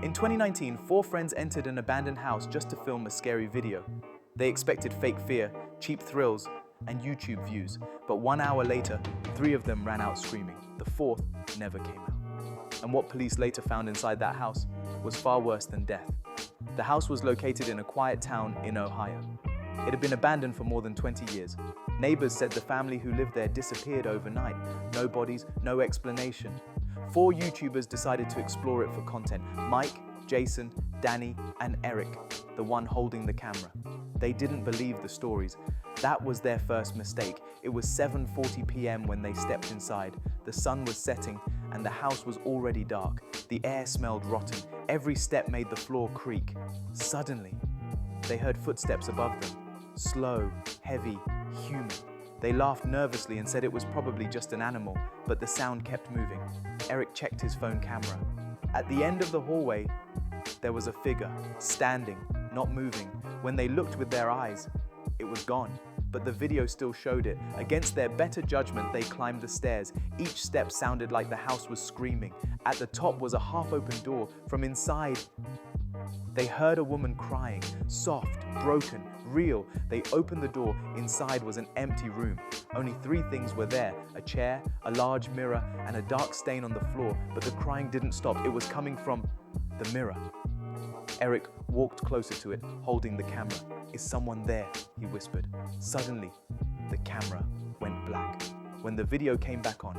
In 2019, four friends entered an abandoned house just to film a scary video. They expected fake fear, cheap thrills, and YouTube views, but 1 hour later, three of them ran out screaming. The fourth never came out. And what police later found inside that house was far worse than death. The house was located in a quiet town in Ohio. It had been abandoned for more than 20 years. Neighbors said the family who lived there disappeared overnight. No bodies, no explanation. Four YouTubers decided to explore it for content. Mike, Jason, Danny, and Eric, the one holding the camera. They didn't believe the stories. That was their first mistake. It was 7:40 p.m. when they stepped inside. The sun was setting and the house was already dark. The air smelled rotten. Every step made the floor creak. Suddenly, they heard footsteps above them. Slow, heavy, human. They laughed nervously and said it was probably just an animal, but the sound kept moving. Eric checked his phone camera. At the end of the hallway, there was a figure, standing, not moving. When they looked with their eyes, it was gone, but the video still showed it. Against their better judgment, they climbed the stairs. Each step sounded like the house was screaming. At the top was a half-open door. From inside, they heard a woman crying, soft, broken, real. They opened the door. Inside was an empty room. Only three things were there: a chair, a large mirror, and a dark stain on the floor. But the crying didn't stop. It was coming from the mirror. Eric walked closer to it, holding the camera. "Is someone there?" he whispered. Suddenly, the camera went black. When the video came back on,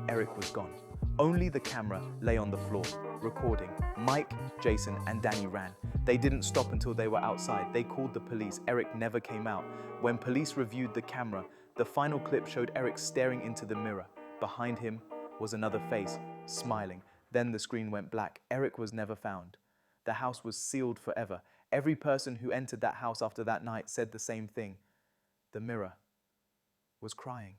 Eric was gone. Only the camera lay on the floor, recording. Mike, Jason, and Danny ran. They didn't stop until they were outside. They called the police. Eric never came out. When police reviewed the camera, the final clip showed Eric staring into the mirror. Behind him was another face, smiling. Then the screen went black. Eric was never found. The house was sealed forever. Every person who entered that house after that night said the same thing. The mirror was crying.